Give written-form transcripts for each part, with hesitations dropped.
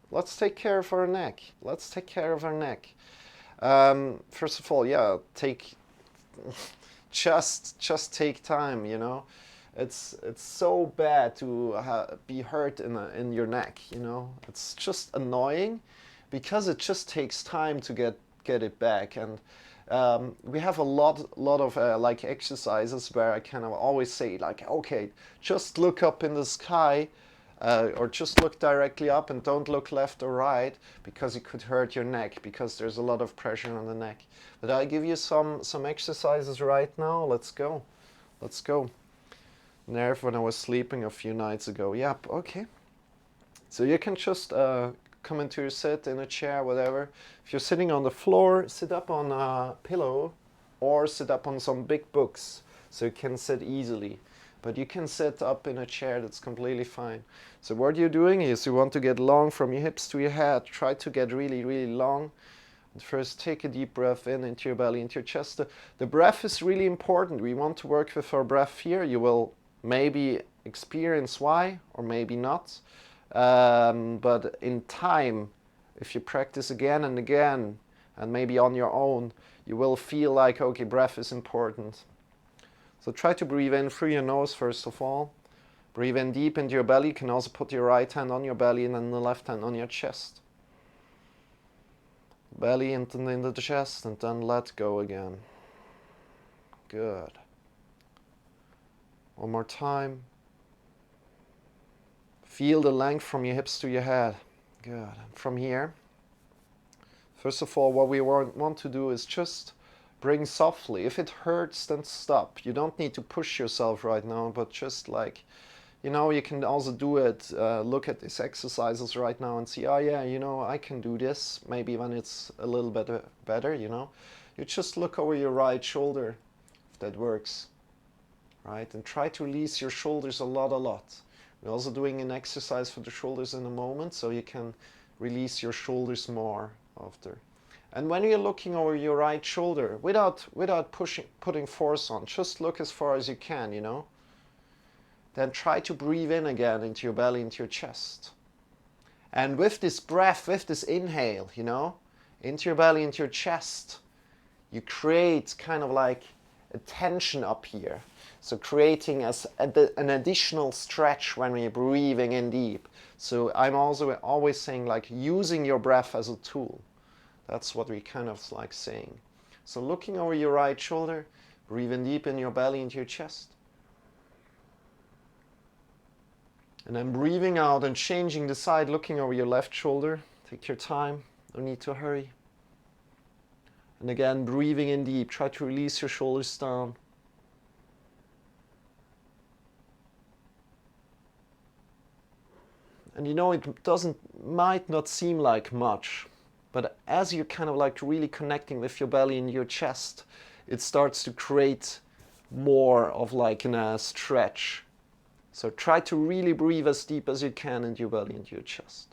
let's take care of our neck. Let's take care of our neck. First of all, yeah, take just take time. You know, it's so bad to be hurt in your neck. You know, it's just annoying because it just takes time to get it back. And we have a lot of like exercises where I kind of always say like, okay, just look up in the sky, or just look directly up and don't look left or right because it could hurt your neck because there's a lot of pressure on the neck. But I give you some exercises right now. Let's go. Let's go. Nerve when I was sleeping a few nights ago. Yep, okay. So you can just come into your sit in a chair, whatever. If you're sitting on the floor, sit up on a pillow or sit up on some big books so you can sit easily. But you can sit up in a chair, that's completely fine. So what you're doing is you want to get long from your hips to your head. Try to get really, really long. And first take a deep breath in into your belly, into your chest. The breath is really important. We want to work with our breath here. You will maybe experience why or maybe not. But in time, if you practice again and again, and maybe on your own, you will feel like, okay, breath is important. So try to breathe in through your nose first of all. Breathe in deep into your belly. You can also put your right hand on your belly and then the left hand on your chest. Belly into the chest and then let go again. Good. One more time. Feel the length from your hips to your head. Good. And from here, first of all, what we want to do is just bring softly. If it hurts, then stop. You don't need to push yourself right now, but just like, you know, you can also do it. Look at these exercises right now and see, oh yeah, you know, I can do this. Maybe when it's a little bit better, you know. You just look over your right shoulder, if that works, right? And try to release your shoulders a lot. We're also doing an exercise for the shoulders in a moment, so you can release your shoulders more after. And when you're looking over your right shoulder, without putting force on, just look as far as you can, you know. Then try to breathe in again into your belly, into your chest. And with this breath, with this inhale, you know, into your belly, into your chest, you create kind of like a tension up here. So creating as an additional stretch when we're breathing in deep. So I'm also always saying like using your breath as a tool. That's what we kind of like saying. So looking over your right shoulder, breathing deep in your belly, into your chest. And then breathing out and changing the side, looking over your left shoulder. Take your time, no need to hurry. And again, breathing in deep, try to release your shoulders down. And you know, it might not seem like much, but as you're kind of like really connecting with your belly and your chest, it starts to create more of like a stretch. So try to really breathe as deep as you can into your belly and your chest.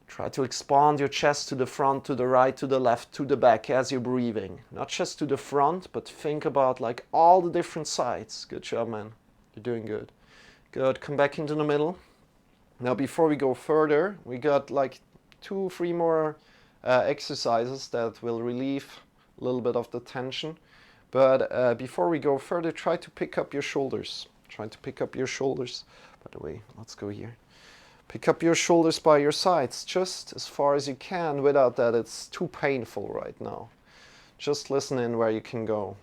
Try to expand your chest to the front, to the right, to the left, to the back as you're breathing. Not just to the front, but think about like all the different sides. Good job, man. You're doing good. Good. Come back into the middle. Now, before we go further, we got like 2-3 more exercises that will relieve a little bit of the tension. But before we go further, try to pick up your shoulders. Try to pick up your shoulders. By the way, let's go here. Pick up your shoulders by your sides, just as far as you can, without that it's too painful right now. Just listen in where you can go.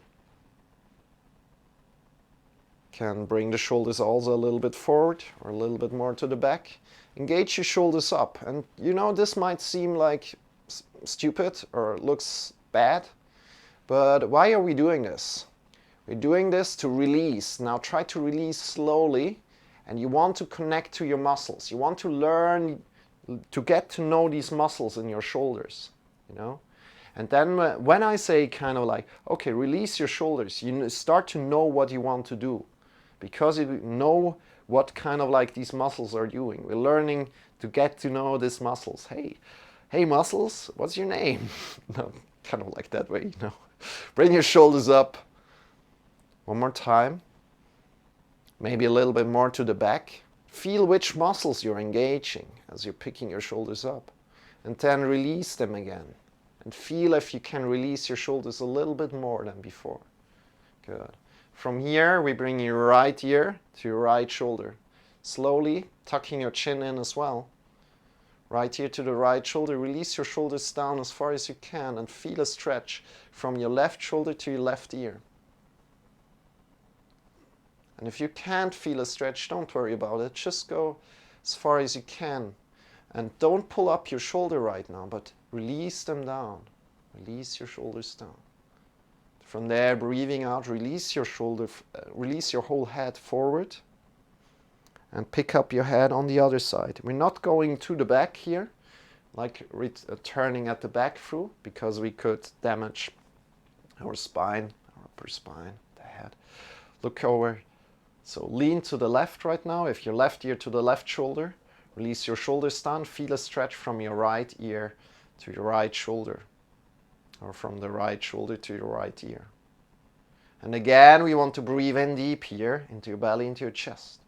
Can bring the shoulders also a little bit forward or a little bit more to the back. Engage your shoulders up. And you know, this might seem like stupid or looks bad, but why are we doing this? We're doing this to release. Now try to release slowly. And you want to connect to your muscles. You want to learn to get to know these muscles in your shoulders, you know. And then when I say kind of like, okay, release your shoulders, you start to know what you want to do. Because you know what kind of like these muscles are doing. We're learning to get to know these muscles. Hey muscles, what's your name? No, kind of like that way, you know. Bring your shoulders up. One more time. Maybe a little bit more to the back. Feel which muscles you're engaging as you're picking your shoulders up. And then release them again. And feel if you can release your shoulders a little bit more than before. Good. From here, we bring your right ear to your right shoulder. Slowly tucking your chin in as well. Right ear to the right shoulder. Release your shoulders down as far as you can and feel a stretch from your left shoulder to your left ear. And if you can't feel a stretch, don't worry about it. Just go as far as you can. And don't pull up your shoulder right now, but release them down. Release your shoulders down. From there, breathing out, release your shoulder, release your whole head forward. And pick up your head on the other side. We're not going to the back here, like turning at the back through, because we could damage our spine, our upper spine, the head. Look over. So lean to the left right now. If your left ear to the left shoulder, release your shoulders down. Feel a stretch from your right ear to your right shoulder, or from the right shoulder to your right ear. And again, we want to breathe in deep here, into your belly, into your chest.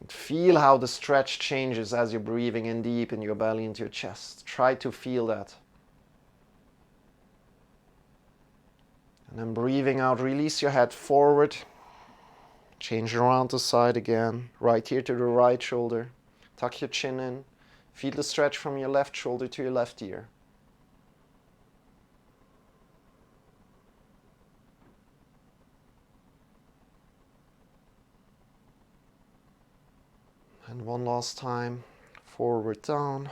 And feel how the stretch changes as you're breathing in deep in your belly, into your chest. Try to feel that. And then breathing out, release your head forward. Change around the side again. Right ear to the right shoulder. Tuck your chin in. Feel the stretch from your left shoulder to your left ear. And one last time. Forward down.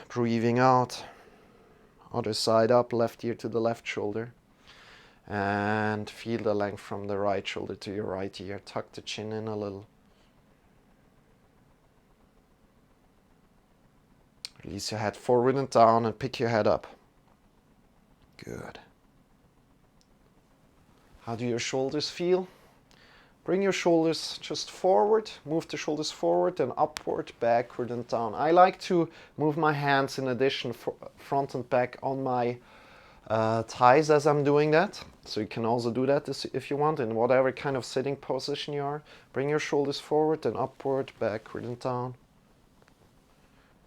Breathing out. Other side up. Left ear to the left shoulder. And feel the length from the right shoulder to your right ear. Tuck the chin in a little. Release your head forward and down and pick your head up. Good. How do your shoulders feel? Bring your shoulders just forward. Move the shoulders forward and upward, backward and down. I like to move my hands in addition front and back on my thighs as I'm doing that. So you can also do that if you want, in whatever kind of sitting position you are. Bring your shoulders forward and upward, backward and down.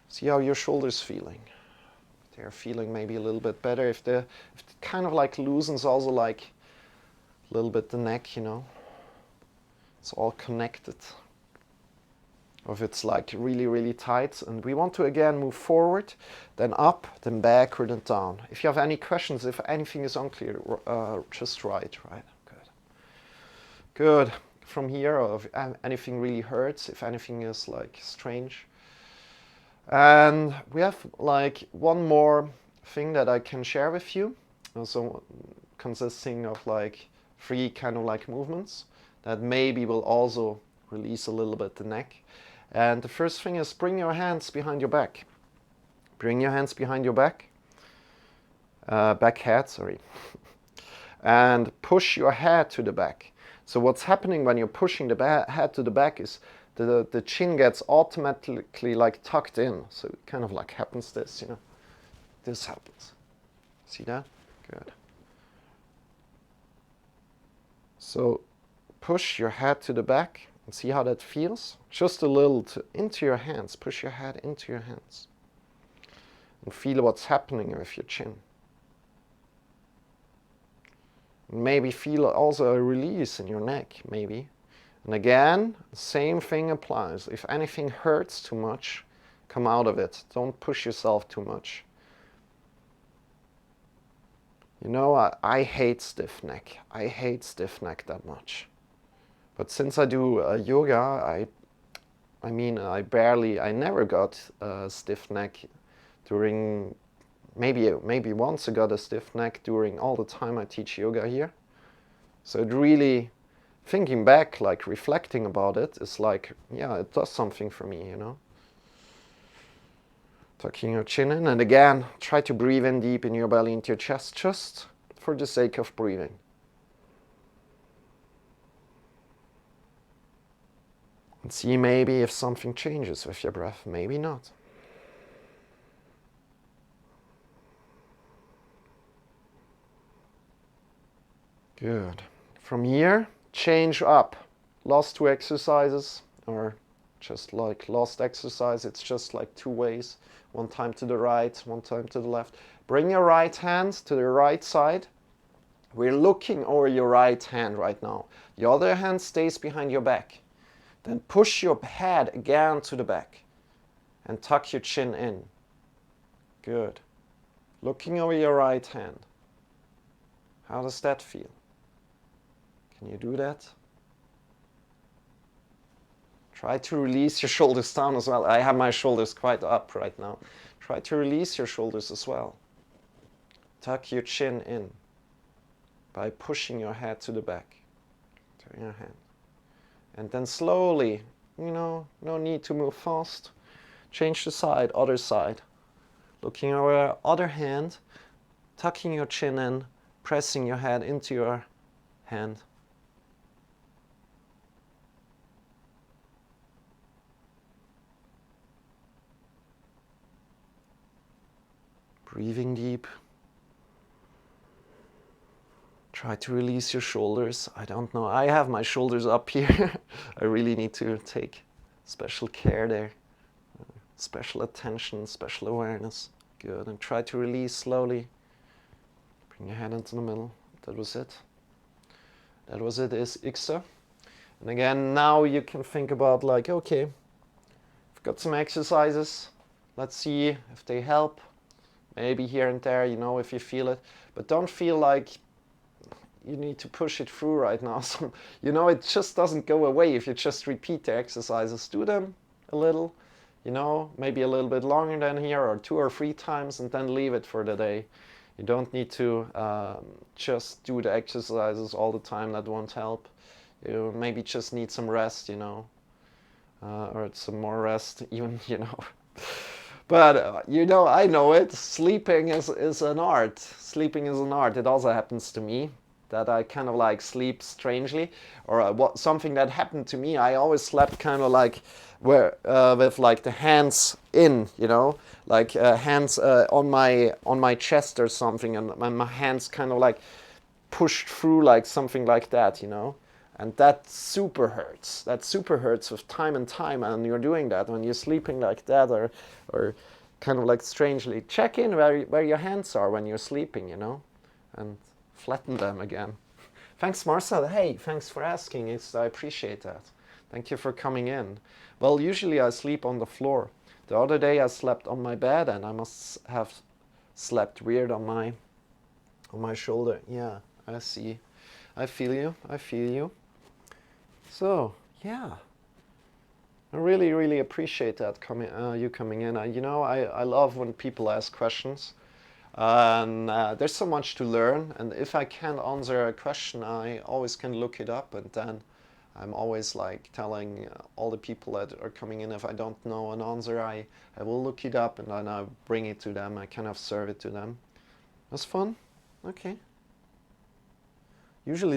See how your shoulders feeling. They're feeling maybe a little bit better. If it kind of like loosens also like a little bit the neck, you know. It's all connected. Or if it's like really, really tight. And we want to again move forward, then up, then backward and down. If you have any questions, if anything is unclear, just write, right? Good. Good. From here, or if anything really hurts, if anything is like strange. And we have like one more thing that I can share with you. Also consisting of like 3 kind of like movements that maybe will also release a little bit the neck. And the first thing is bring your hands behind your back. Bring your hands behind your back. Back head, sorry. And push your head to the back. So what's happening when you're pushing the head to the back is the chin gets automatically like tucked in. So it kind of like happens this, you know. This happens. See that? Good. So push your head to the back. And see how that feels? Just a little into your hands. Push your head into your hands. And feel what's happening with your chin. Maybe feel also a release in your neck, maybe. And again, the same thing applies. If anything hurts too much, come out of it. Don't push yourself too much. You know, I hate stiff neck. I hate stiff neck that much. But since I do yoga, I never got a stiff neck during, maybe once I got a stiff neck during all the time I teach yoga here. So it really, thinking back, like reflecting about it, is like, yeah, it does something for me, you know. Tucking your chin in, and again, try to breathe in deep in your belly, into your chest, just for the sake of breathing. And see maybe if something changes with your breath, maybe not. Good. From here, change up. Last two exercises, or just like last exercise, it's just like two ways. One time to the right, one time to the left. Bring your right hand to the right side. We're looking over your right hand right now. The other hand stays behind your back. Then push your head again to the back and tuck your chin in. Good. Looking over your right hand. How does that feel? Can you do that? Try to release your shoulders down as well. I have my shoulders quite up right now. Try to release your shoulders as well. Tuck your chin in by pushing your head to the back. Turn your hand. And then slowly, no need to move fast. Change the side, other side. Looking over other hand, tucking your chin in, pressing your head into your hand. Breathing deep. Try to release your shoulders. I don't know. I have my shoulders up here. I really need to take special care there. Special attention, special awareness. Good. And try to release slowly. Bring your head into the middle. That was it. That was it. Is Iksa. And again, now you can think about like, okay, I've got some exercises. Let's see if they help. Maybe here and there, if you feel it. But don't feel like you need to push it through right now. So, it just doesn't go away if you just repeat the exercises. Do them a little, maybe a little bit longer than here, or 2 or 3 times, and then leave it for the day. You don't need to just do the exercises all the time. That won't help. You maybe just need some rest, or some more rest even, But, I know it. Sleeping is an art. Sleeping is an art. It also happens to me that I kind of like sleep strangely, or something that happened to me. I always slept kind of like with like the hands in, like hands on my chest or something, and my hands kind of like pushed through like something like that, And that super hurts. That super hurts with time and time, and you're doing that when you're sleeping like that, or kind of like strangely. Check in where your hands are when you're sleeping, and flatten them again. Thanks, Marcel. Hey, thanks for asking. I appreciate that. Thank you for coming in. Well, usually I sleep on the floor. The other day I slept on my bed, and I must have slept weird on my shoulder. Yeah, I see. I feel you. I feel you. So, yeah. I really, really appreciate that you coming in. I love when people ask questions. And there's so much to learn, and if I can't answer a question, I always can look it up, and then I'm always like telling all the people that are coming in, if I don't know an answer, I will look it up, and then I bring it to them. I kind of serve it to them. That's fun. Okay. Usually